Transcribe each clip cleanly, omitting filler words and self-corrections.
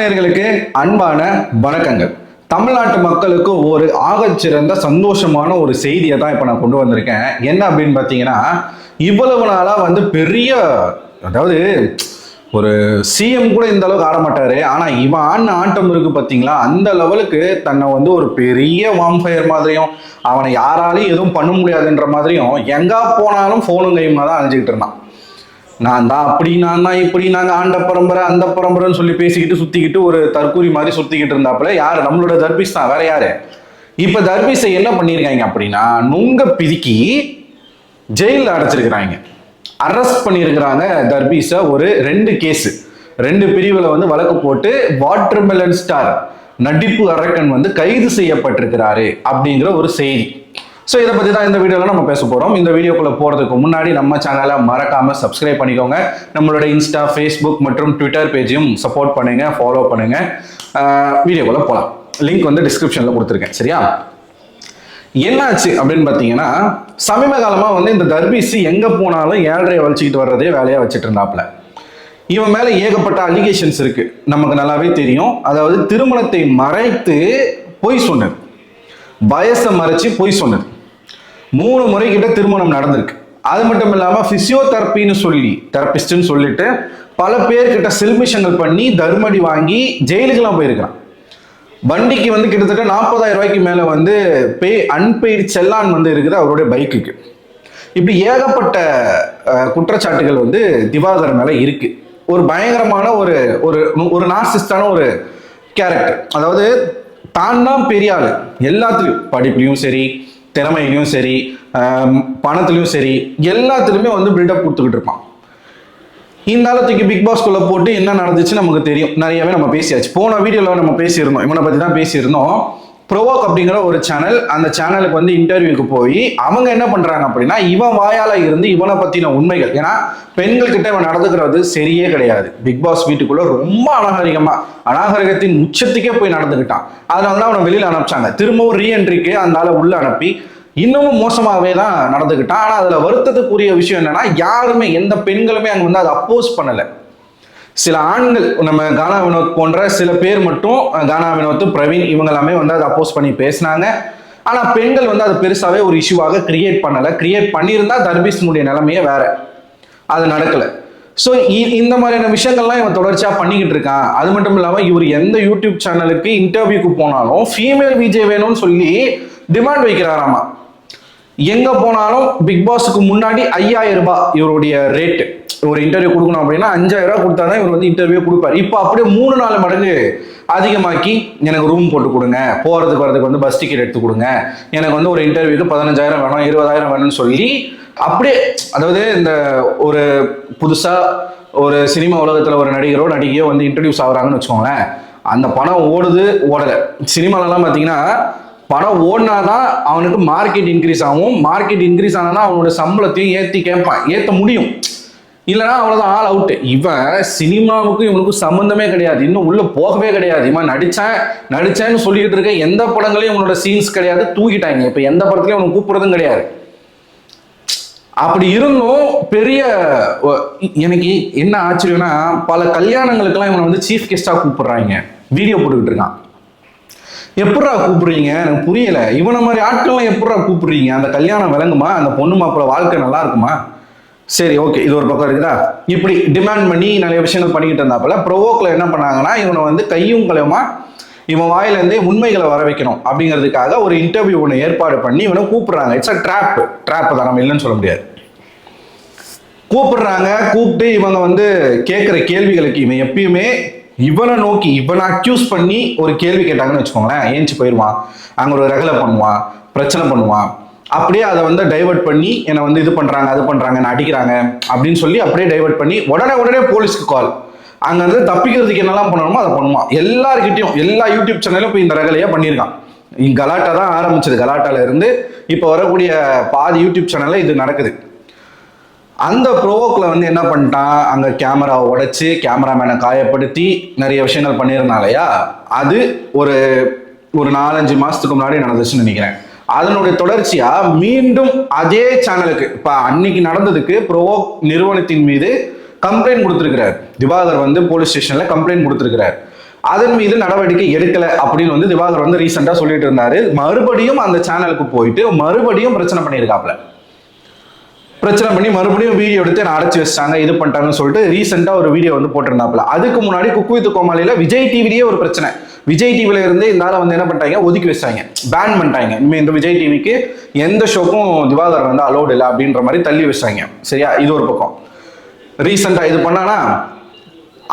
நேயர்களுக்கு அன்பான வணக்கங்கள். தமிழ்நாட்டு மக்களுக்கு ஒரு ஆகச்சிறந்த சந்தோஷமான ஒரு செய்தியை தான் இப்போ நான் கொண்டு வந்திருக்கேன். என்ன அப்படின்னு பார்த்தீங்கன்னா, இவ்வளவு நாளாக பெரிய, அதாவது ஒரு சிஎம் கூட இந்த அளவுக்கு ஆட மாட்டாரு. ஆனால் இவன் ஆடின ஆட்டம் இருக்கு பார்த்தீங்களா, அந்த லெவலுக்கு தன்னை ஒரு பெரிய வாம்பயர் மாதிரியும், அவனை யாராலையும் எதுவும் பண்ண முடியாதுன்ற மாதிரியும் எங்கே போனாலும் ஃபோனும் கைமா தான் அழிஞ்சிக்கிட்டு இருந்தான். நான் தான் அப்படி, நான் தான் இப்படி, நாங்கள் ஆண்ட பரம்பரை அந்த பரம்பரைன்னு சொல்லி பேசிக்கிட்டு சுற்றிக்கிட்டு ஒரு தற்கூரி மாதிரி சுற்றிக்கிட்டு இருந்தாப்புல யார்? நம்மளோட தர்பீஸ் தான், வேற யாரு? இப்போ தர்பீஸை என்ன பண்ணியிருக்காங்க அப்படின்னா, நுங்க பிதுக்கி ஜெயிலில் அடைச்சிருக்கிறாங்க, அரெஸ்ட் பண்ணியிருக்கிறாங்க. தர்பீஸை ஒரு 2 கேஸ் 2 பிரிவில் வழக்கு போட்டு வாட்டர்மெலன் ஸ்டார் நடிப்பு அரக்கன் கைது செய்யப்பட்டிருக்கிறாரு அப்படிங்கிற ஒரு செய்தி. ஸோ இதை பற்றி தான் இந்த வீடியோவில் நம்ம பேச போகிறோம். இந்த வீடியோக்குள்ளே போகிறதுக்கு முன்னாடி நம்ம சேனலை மறக்காமல் சப்ஸ்கிரைப் பண்ணிக்கோங்க. நம்மளோட இன்ஸ்டா, ஃபேஸ்புக் மற்றும் ட்விட்டர் பேஜையும் சப்போர்ட் பண்ணுங்கள், ஃபாலோ பண்ணுங்கள். வீடியோக்குள்ளே போகலாம். லிங்க் டிஸ்கிரிப்ஷனில் கொடுத்துருக்கேன். சரியா? என்னாச்சு அப்படின்னு பார்த்தீங்கன்னா, சமீப காலமாக இந்த தர்பீஸ் எங்கே போனாலும் 7.5 வலிச்சுக்கிட்டு வர்றதே வேலையாக வச்சுட்டு இருந்தாப்புல. இவன் மேலே ஏகப்பட்ட அலிகேஷன்ஸ் இருக்கு, நமக்கு நல்லாவே தெரியும். அதாவது திருமணத்தை மறைத்து பொய் சொன்னது, வயசை மறைச்சு பொய் சொன்னது. 3 முறை கிட்ட திருமணம் நடந்திருக்கு. அது மட்டும் இல்லாமல் பிசியோதெரப்பின்னு சொல்லி, தெரபிஸ்ட்னு சொல்லிட்டு பல பேர்கிட்ட செல்மிஷங்கள் பண்ணி தர்மடி வாங்கி ஜெயிலுக்கெல்லாம் போயிருக்கான். வண்டிக்கு கிட்டத்தட்ட 40,000 ரூபாய்க்கு மேலே அன்பெய்டு செல்லான் இருக்குது அவருடைய பைக்குக்கு. இப்படி ஏகப்பட்ட குற்றச்சாட்டுகள் திவாகர் மேலே இருக்கு. ஒரு பயங்கரமான ஒரு ஒரு நார்சிஸ்டான ஒரு கேரக்டர். அதாவது தான் தான் பெரிய ஆளு, எல்லாத்துலேயும், படிப்புலையும் சரி, திறமையிலையும் சரி, பணத்துலையும் சரி, எல்லாத்துலேயுமே பில்டப் கொடுத்துக்கிட்டு இருப்பான். இந்த ஆளத்துக்கு பிக் பாஸ்குள்ளே போட்டு என்ன நடந்துச்சு நமக்கு தெரியும், நிறையவே நம்ம பேசியாச்சு. போன வீடியோவில் நம்ம பேசியிருந்தோம், இவனை பற்றி தான் பேசியிருந்தோம். ப்ரோவோக் அப்படிங்கிற ஒரு சேனல், அந்த சேனலுக்கு இன்டர்வியூக்கு போய் அவங்க என்ன பண்ணுறாங்க அப்படின்னா, இவன் வாயால் இருந்து இவனை பற்றின உண்மைகள், ஏன்னா பெண்கள்கிட்ட இவன் நடந்துக்கிறது சரியே கிடையாது. பிக் பாஸ் வீட்டுக்குள்ளே ரொம்ப அநாகரிகத்தின் உச்சத்துக்கே போய் நடந்துக்கிட்டான். அதனால தான் அவனை வெளியில் அனுப்பிச்சாங்க. திரும்பவும் ரீஎன்ட்ரிக்கு அந்த ஆளை உள்ள அனுப்பி இன்னமும் மோசமாகவே தான் நடந்துக்கிட்டான். ஆனால் அதில் வருத்தத்துக்குரிய விஷயம் என்னன்னா, யாருமே, எந்த பெண்களுமே அங்கே அதை அப்போஸ் பண்ணலை. சில ஆண்கள், நம்ம கானா வினோத் போன்ற சில பேர் மட்டும், கானா வினோத், பிரவீன், இவங்க எல்லாமே அதை அப்போஸ் பண்ணி பேசினாங்க. ஆனால் பெண்கள் அதை பெருசாகவே ஒரு இஷ்யூவாக கிரியேட் பண்ணலை. கிரியேட் பண்ணியிருந்தா தர்பீஸினுடைய நிலைமையே வேற. அது நடக்கலை. ஸோ இந்த மாதிரியான விஷயங்கள்லாம் இவன் தொடர்ச்சியாக பண்ணிக்கிட்டு இருக்கான். அது மட்டும் இல்லாமல் இவர் எந்த யூடியூப் சேனலுக்கு இன்டர்வியூக்கு போனாலும் ஃபீமேல் விஜய் வேணும்னு சொல்லி டிமாண்ட் வைக்கிறாராமா. எங்கே போனாலும் பிக் பாஸுக்கு முன்னாடி 5,000 ரூபாய் இவருடைய ரேட்டு. ஒரு இன்டர்வியூ கொடுக்கணும் அப்படின்னா 5,000 ரூபாய் கொடுத்தா தான் இவர் இன்டர்வியூ கொடுப்பார். இப்போ அப்படியே 3-4 மடங்கு அதிகமாக்கி, எனக்கு ரூம் போட்டு கொடுங்க, போகிறதுக்கு வரதுக்கு பஸ் டிக்கெட் எடுத்து கொடுங்க, எனக்கு ஒரு இன்டர்வியூக்கு 15,000 வேணும், 20,000 வேணும்னு சொல்லி அப்படியே, அதாவது இந்த ஒரு புதுசாக ஒரு சினிமா உலகத்தில் ஒரு நடிகரோ நடிகையோ இன்ட்ரடியூஸ் ஆகுறாங்கன்னு வச்சுக்கோங்களேன், அந்த பணம் ஓடுது ஓடலை. சினிமாலலாம் பார்த்தீங்கன்னா பணம் ஓடினாதான் அவனுக்கு மார்க்கெட் இன்க்ரீஸ் ஆகும். மார்க்கெட் இன்க்ரீஸ் ஆனால் அவனோட சம்பளத்தையும் ஏற்ற முடியும். இல்லைன்னா அவ்வளோதான், ஆல் அவுட்டு. இவன் சினிமாவுக்கும் இவனுக்கும் சம்மந்தமே கிடையாது, இன்னும் உள்ள போகவே கிடையாது. இவன் நடிச்சேன்னு சொல்லிக்கிட்டு இருக்க எந்த படங்களையும் இவனோட சீன்ஸ் கிடையாது, தூக்கிட்டாங்க. இப்போ எந்த படத்துலையும் அவனுக்கு கூப்பிடுறதும் கிடையாது. அப்படி இருந்தும் பெரிய, எனக்கு என்ன ஆச்சரியம்னா, பல கல்யாணங்களுக்கெல்லாம் இவனை சீஃப் கெஸ்டாக கூப்பிடுறாங்க, வீடியோ போட்டுக்கிட்டு இருக்கான். எப்படா கூப்பிடுறீங்க? எனக்கு புரியல. இவனை மாதிரி ஆட்கள்லாம் எப்படா கூப்பிடுறீங்க? அந்த கல்யாணம் விளங்குமா? அந்த பொண்ணு மாப்பிள்ள வாழ்க்கை நல்லா இருக்குமா? சரி, ஓகே, இது ஒரு பக்கம் இருக்குதா. இப்படி டிமாண்ட் பண்ணி நிறைய விஷயங்கள் பண்ணிக்கிட்டு இருந்தாப்புல. ப்ரோவோக்ல என்ன பண்ணாங்கன்னா, இவனை கையும் களவுமா இவன் வாயிலேருந்தே உண்மைகளை வர வைக்கணும் அப்படிங்கிறதுக்காக ஒரு இன்டர்வியூ ஒன்று ஏற்பாடு பண்ணி இவனை கூப்பிடுறாங்க. இட்ஸ் அ ட்ராப் தான், நம்ம இல்லைன்னு சொல்ல முடியாது. கூப்பிடுறாங்க. கூப்பிட்டு இவங்க கேட்குற கேள்விகளுக்கு இவன் எப்பயுமே இவனை நோக்கி, இவனை அக்யூஸ் பண்ணி ஒரு கேள்வி கேட்டாங்கன்னு வச்சுக்கோங்களேன், ஏஞ்சி போயிடுவான், அங்கே ஒரு ரகலை பண்ணுவான், பிரச்சனை பண்ணுவான். அப்படியே அதை டைவெர்ட் பண்ணி என்னை இது பண்ணுறாங்க, அது பண்ணுறாங்க, என்ன அடிக்கிறாங்க அப்படின்னு சொல்லி அப்படியே டைவெர்ட் பண்ணி உடனே போலீஸ்க்கு கால். அங்கே தப்பிக்கிறதுக்கு என்னெல்லாம் பண்ணணுமோ அதை பண்ணுவான். எல்லாருக்கிட்டையும், எல்லா யூடியூப் சேனலும் போய் இந்த ரகலையாக பண்ணியிருக்கான். கலாட்டா தான் ஆரம்பிச்சது. கலாட்டால இருந்து இப்போ வரக்கூடிய பாதி யூடியூப் சேனலில் இது நடக்குது. அந்த ப்ரோவோக்கில் என்ன பண்ணிட்டான், அங்கே கேமராவை உடைச்சி கேமராமேனை காயப்படுத்தி நிறைய விஷயங்கள் பண்ணியிருந்தாலையா, அது ஒரு 4-5 மாதத்துக்கு முன்னாடி நடந்துச்சுன்னு நினைக்கிறேன். அதனுடைய தொடர்ச்சியா மீண்டும் அதே சேனலுக்கு இப்ப அன்னைக்கு நடந்ததுக்கு ப்ரோவோக் நிறுவனத்தின் மீது கம்ப்ளைண்ட் கொடுத்திருக்கிறார். திவாகர் போலீஸ் ஸ்டேஷன்ல கம்ப்ளைண்ட் கொடுத்திருக்கிறார். அதன் மீது நடவடிக்கை எடுக்கல அப்படின்னு வந்து திவாகர் வந்து ரீசெண்டா சொல்லிட்டு இருந்தாரு. மறுபடியும் அந்த சேனலுக்கு போயிட்டு மறுபடியும் பிரச்சனை பண்ணியிருக்காப்ல. பிரச்சனை பண்ணி மறுபடியும் வீடியோ எடுத்து நான் அடைச்சி வச்சாங்க, இது பண்ணிட்டாங்கன்னு சொல்லிட்டு ரீசெண்டா ஒரு வீடியோ வந்து போட்டிருந்தாப்ல. அதுக்கு முன்னாடி குக் வித் கோமாளியில விஜய் டிவிலேயே ஒரு பிரச்சனை. விஜய் டிவில இருந்து இந்த ஆளை வந்து என்ன பண்ணிட்டாங்க, ஒதுக்கி வச்சாங்க, பேன் பண்ணிட்டாங்க. இனிமே இந்த விஜய் டிவிக்கு எந்த ஷோக்கும் திவாகர் வந்து அலோடு இல்லை அப்படின்ற மாதிரி தள்ளி வச்சாங்க. சரியா, இது ஒரு பக்கம். ரீசெண்டா இது பண்ணானா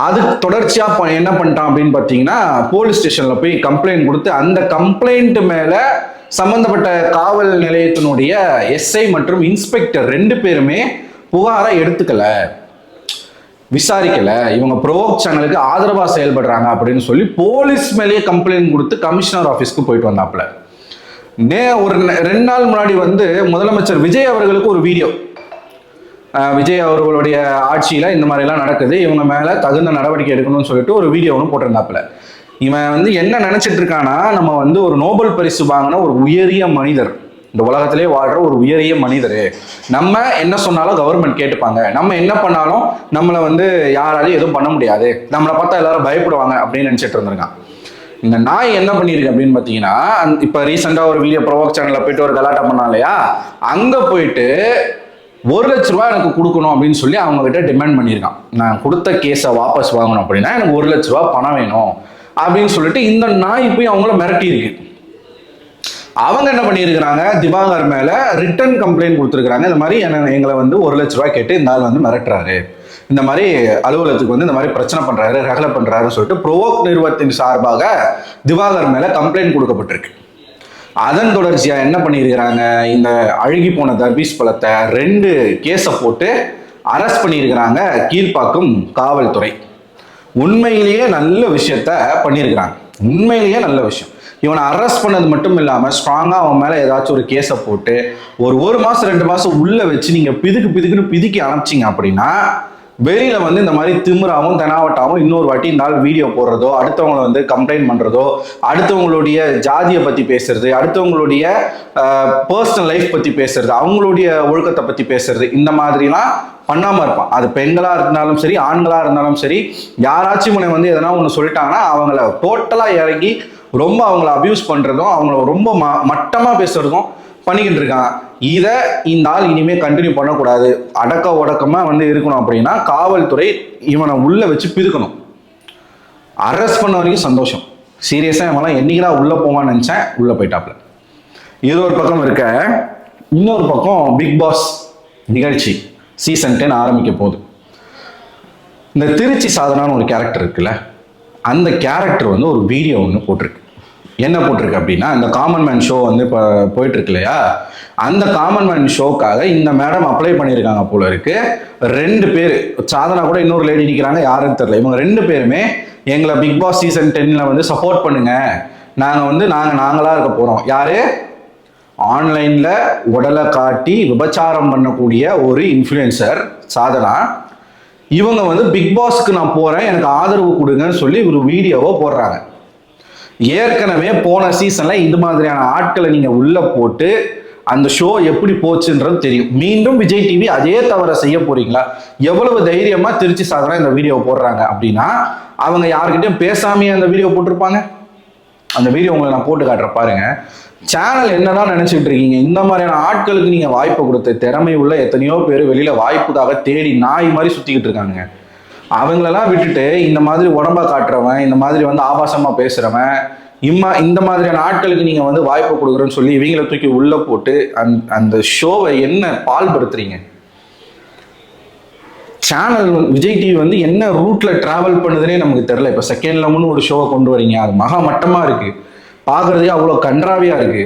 அதுக்கு தொடர்ச்சியா என்ன பண்ணிட்டான் அப்படின்னு பார்த்தீங்கன்னா, போலீஸ் ஸ்டேஷன்ல போய் கம்ப்ளைண்ட் கொடுத்து அந்த கம்ப்ளைண்ட் மேல சம்பந்தப்பட்ட காவல் நிலையத்தினுடைய எஸ்ஐ மற்றும் இன்ஸ்பெக்டர் 2 பேருமே புகாரை எடுத்துக்கல, விசாரிக்கல, இவங்க ப்ரோவோக் சேனலுக்கு ஆதரவா செயல்படுறாங்க அப்படின்னு சொல்லி போலீஸ் மேலேயே கம்ப்ளைண்ட் கொடுத்து கமிஷனர் ஆஃபீஸ்க்கு போயிட்டு வந்தாப்புல. ஒரு 2 நாள் முன்னாடி வந்து முதலமைச்சர் விஜய் அவர்களுக்கு ஒரு வீடியோ, விஜய் அவர்களுடைய ஆட்சியில இந்த மாதிரி எல்லாம் நடக்குது, இவங்க மேல தகுந்த நடவடிக்கை எடுக்கணும்னு சொல்லிட்டு ஒரு வீடியோ ஒன்று போட்டிருந்தாப்புல. இவன் வந்து என்ன நினைச்சிட்டு இருக்கானா, நம்ம வந்து ஒரு நோபல் பரிசு வாங்கின ஒரு உயரிய மனிதர், இந்த உலகத்திலே வாழ்ற ஒரு உயரிய மனிதர், நம்ம என்ன சொன்னாலும் கவர்மெண்ட் கேட்டுப்பாங்க, நம்ம என்ன பண்ணாலும் நம்மளை வந்து யாராலையும் எதுவும் பண்ண முடியாது, நம்மளை பார்த்தா எல்லாரும் பயப்படுவாங்க அப்படின்னு நினைச்சிட்டு இருந்திருக்கான். இந்த நாய் என்ன பண்ணிருக்கு அப்படின்னு பார்த்தீங்கன்னா, இப்போ ரீசெண்டாக ஒரு வீடியோ ப்ரோவோக் சேனல்ல போயிட்டு ஒரு கலாட்டா பண்ணா இல்லையா, அங்கே போயிட்டு 1 லட்ச ரூபா எனக்கு கொடுக்கணும் அப்படின்னு சொல்லி அவங்க கிட்ட டிமாண்ட் பண்ணியிருக்கான். நான் கொடுத்த கேஸை வாபஸ் வாங்கணும் அப்படின்னா எனக்கு 1 லட்ச ரூபா பணம் வேணும் அப்படின்னு சொல்லிட்டு இந்த நாய் போய் அவங்கள மிரட்டி இருக்கு. அவங்க என்ன பண்ணியிருக்கிறாங்க, திவாகர் மேல ரிட்டர்ன் கம்ப்ளைண்ட் கொடுத்துருக்காங்க. இந்த மாதிரி எங்களை வந்து 1 லட்ச ரூபாய் கேட்டு இந்த ஆள் வந்து மிரட்டுறாரு, இந்த மாதிரி அலுவலகத்துக்கு வந்து இந்த மாதிரி பிரச்சனை பண்றாரு, ரகலை பண்றாருன்னு சொல்லிட்டு ப்ரோவோக் நிறுவனத்தின் சார்பாக திவாகர் மேல கம்ப்ளைண்ட் கொடுக்கப்பட்டிருக்கு. அதன் தொடர்ச்சியா என்ன பண்ணியிருக்கிறாங்க, இந்த அழுகி போன தர்பீஸ் பழத்தை 2 கேஸை போட்டு அரெஸ்ட் பண்ணியிருக்கிறாங்க கீழ்ப்பாக்கம் காவல்துறை. உண்மையிலேயே நல்ல விஷயத்த பண்ணியிருக்கிறாங்க, உண்மையிலேயே நல்ல விஷயம். இவனை அரெஸ்ட் பண்ணது மட்டும் இல்லாம ஸ்ட்ராங்கா அவன் மேல ஏதாச்சும் ஒரு கேஸை போட்டு ஒரு மாசம் 2 மாசம் உள்ள வச்சு நீங்க பிதுக்குன்னு பிதுக்கி அனுப்பிச்சிங்க அப்படின்னா, வெளியில வந்து இந்த மாதிரி திமிராவும் தெனாவட்டாவும் இன்னொரு வாட்டி இந்த ஆள் வீடியோ போடுறதோ, அடுத்தவங்களை வந்து கம்ப்ளைண்ட் பண்றதோ, அடுத்தவங்களுடைய ஜாதியை பத்தி பேசுறது, அடுத்தவங்களுடைய பர்சனல் லைஃப் பத்தி பேசுறது, அவங்களுடைய ஒழுக்கத்தை பத்தி பேசுறது, இந்த மாதிரிலாம் பண்ணாம இருப்பான். அது பெண்களா இருந்தாலும் சரி, ஆண்களா இருந்தாலும் சரி, யாராச்சும் உன்னை வந்து எதனா ஒன்று சொல்லிட்டாங்கன்னா அவங்கள டோட்டலா இறங்கி ரொம்ப அவங்கள அபியூஸ் பண்றதும், அவங்கள ரொம்ப மட்டமா பேசுறதும் பண்ணிக்கிட்டு இருக்காங்க. இதை இந்த ஆள் இனிமே கண்டினியூ பண்ணக்கூடாது, அடக்க ஒடக்கமா வந்து இருக்கணும் அப்படின்னா காவல்துறை இவனை உள்ள வச்சு பிதுக்கணும். அரெஸ்ட் பண்ண வரைக்கும் சந்தோஷம். சீரியஸா இவெல்லாம் என்னைக்குடா உள்ள போவான்னு நினைச்சேன், உள்ள போயிட்டாப்ல. இது ஒரு பக்கம் இருக்க, இன்னொரு பக்கம் பிக் பாஸ் நிகழ்ச்சி சீசன் 10 ஆரம்பிக்க போகுது. இந்த திருச்சி சாதனான்னு ஒரு கேரக்டர் இருக்குல்ல, அந்த கேரக்டர் வந்து ஒரு வீடியோ ஒன்று போட்டிருக்கு. என்ன போட்டிருக்கு அப்படின்னா, இந்த காமன் மேன் ஷோ வந்து இப்போ போயிட்டு இருக்கு இல்லையா, அந்த காமன் மேன் ஷோக்காக இந்த மேடம் அப்ளை பண்ணியிருக்காங்க போல இருக்கு. 2 பேர், சாதனா கூட இன்னொரு லேடி நிற்கிறாங்க, யாருன்னு தெரியல. இவங்க 2 பேருமே எங்களை பிக் பாஸ் சீசன் 10ல வந்து சப்போர்ட் பண்ணுங்க, நாங்கள் வந்து நாங்களா இருக்க போறோம். யாரு? ஆன்லைன்ல உடலை காட்டி விபச்சாரம் பண்ணக்கூடிய ஒரு இன்ஃப்ளூயன்சர் சாதனா. இவங்க வந்து பிக் பாஸ்க்கு நான் போறேன், எனக்கு ஆதரவு கொடுங்கன்னு சொல்லி ஒரு வீடியோவை போடுறாங்க. ஏற்கனவே போன சீசன்ல இந்த மாதிரியான ஆட்களை நீங்க உள்ள போட்டு அந்த ஷோ எப்படி போச்சுன்றது தெரியும். மீண்டும் விஜய் டிவி அதே தவிர செய்ய போறீங்களா? எவ்வளவு தைரியமா திருச்சி சாதனா இந்த வீடியோ போடுறாங்க அப்படின்னா, அவங்க யாருக்கிட்டையும் பேசாமையே அந்த வீடியோ போட்டிருப்பாங்க. அந்த வீடியோ உங்களை நான் போட்டு காட்டுறேன் பாருங்க. சேனல் என்னதான் நினைச்சிட்டு இருக்கீங்க? இந்த மாதிரியான ஆட்களுக்கு நீங்க வாய்ப்பு கொடுத்த திறமை உள்ள எத்தனையோ பேர் வெளியில வாய்ப்புக்காக தேடி நாய் மாதிரி சுத்திக்கிட்டு இருக்காங்க. அவங்களெல்லாம் விட்டுட்டு இந்த மாதிரி உடம்பா காட்டுறவன், இந்த மாதிரி வந்து ஆபாசமா பேசுறவன், இந்த மாதிரியான ஆட்களுக்கு நீங்க வந்து வாய்ப்பு கொடுக்குறேன்னு சொல்லி இவங்களை தூக்கி உள்ள போட்டு அந்த ஷோவை என்ன பால்படுத்துறீங்க? சேனல் விஜய் டிவி வந்து என்ன ரூட்ல டிராவல் பண்ணுதுன்னே நமக்கு தெரியல. இப்ப செகண்ட் லெவல்னு ஒரு ஷோவை கொண்டு வரீங்க, அது மகா மட்டமா இருக்கு, பாக்குறதே அவ்வளவு கன்றாவியா இருக்கு.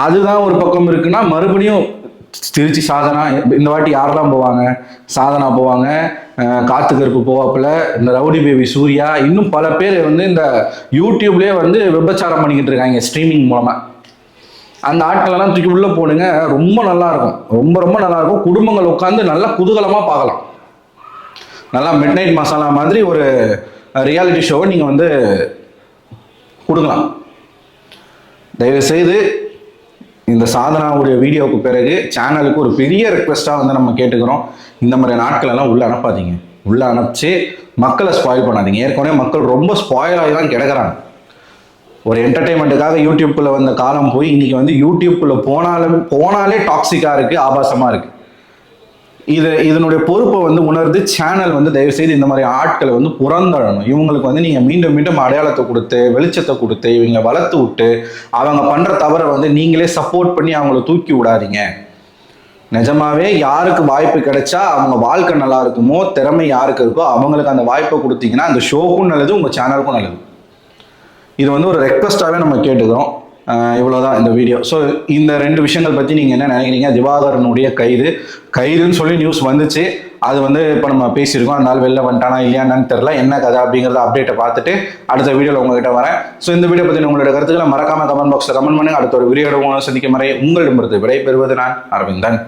அதுதான் ஒரு பக்கம் இருக்குன்னா, மறுபடியும் திருச்சி சாதனா இந்த வாட்டி யாரெல்லாம் போவாங்க? சாதனா போவாங்க, காத்து கருப்பு போவாப்புல, இந்த ரவுடி பேபி சூர்யா, இன்னும் பல பேர் வந்து இந்த யூடியூப்லயே வந்து விபச்சாரம் பண்ணிக்கிட்டு இருக்காங்க ஸ்ட்ரீமிங் மூலமா. அந்த ஆட்கள் எல்லாம் தூக்கி உள்ள போடுங்க, ரொம்ப நல்லா இருக்கும், ரொம்ப நல்லா இருக்கும். குடும்பங்கள் உட்காந்து நல்லா குதூகலமா பார்க்கலாம். நல்லா மிட் நைட் மசாலா மாதிரி ஒரு ரியாலிட்டி ஷோவை நீங்க வந்து கொடுக்கலாம். தயவு செய்து இந்த சாதனாவுடைய வீடியோவுக்கு பிறகு சேனலுக்கு ஒரு பெரிய ரெக்வெஸ்ட்டாக வந்து நம்ம கேட்டுக்கிறோம், இந்த மாதிரி நாட்கள் எல்லாம் உள்ள அனுப்பாதீங்க. உள்ள அனுப்பிச்சு மக்களை ஸ்பாயில் பண்ணாதீங்க. ஏற்கனவே மக்கள் ரொம்ப ஸ்பாயில் ஆகி தான் கிடக்குறாங்க. ஒரு என்டர்டைன்மெண்ட்டுக்காக யூடியூப்குள்ளே வந்த காலம் போய் இன்னைக்கு வந்து யூடியூப்குள்ளே போனாலே டாக்ஸிக்காக இருக்குது, ஆபாசமாக இருக்குது. இதனுடைய பொறுப்பை வந்து உணர்ந்து சேனல் வந்து தயவுசெய்து இந்த மாதிரி ஆட்களை வந்து புறந்தழணும். இவங்களுக்கு வந்து நீங்கள் மீண்டும் மீண்டும் அடையாளத்தை கொடுத்து வெளிச்சத்தை கொடுத்து இவங்க வளர்த்து விட்டு அவங்க பண்ணுற தவறை வந்து நீங்களே சப்போர்ட் பண்ணி அவங்கள தூக்கி விடாதீங்க. நிஜமாவே யாருக்கு வாய்ப்பு கிடைச்சா அவங்க வாழ்க்கை நல்லா இருக்குமோ, திறமை யாருக்கு இருக்கோ அவங்களுக்கு அந்த வாய்ப்பை கொடுத்தீங்கன்னா அந்த ஷோக்கும் நல்லது, உங்கள் சேனலுக்கும் நல்லது. இது வந்து ஒரு ரெக்வஸ்டாகவே நம்ம கேட்டுக்கிறோம். இவ்வளோதான் இந்த வீடியோ. ஸோ இந்த 2 விஷயங்கள் பற்றி நீங்கள் என்ன நினைக்கிறீங்க? திவாகரனுடைய கைதுன்னு சொல்லி நியூஸ் வந்துச்சு. அது வந்து இப்போ நம்ம பேசியிருக்கோம். அந்த நாள் வெளில வந்துட்டானா இல்லையான்னு தெரில, என்ன கதை அப்படிங்கிறத அப்டேட்டை பார்த்துட்டு அடுத்த வீடியோவில் உங்ககிட்ட வரேன். ஸோ இந்த வீடியோ பற்றி உங்களோட கருத்துக்களை மறக்காம கமெண்ட் பாக்ஸில் கமெண்ட் பண்ணுங்க. அடுத்த ஒரு வீடியோட சந்திக்கும் வரை உங்களிடமிருந்து விடைபெறுவது நான் அரவிந்தன்.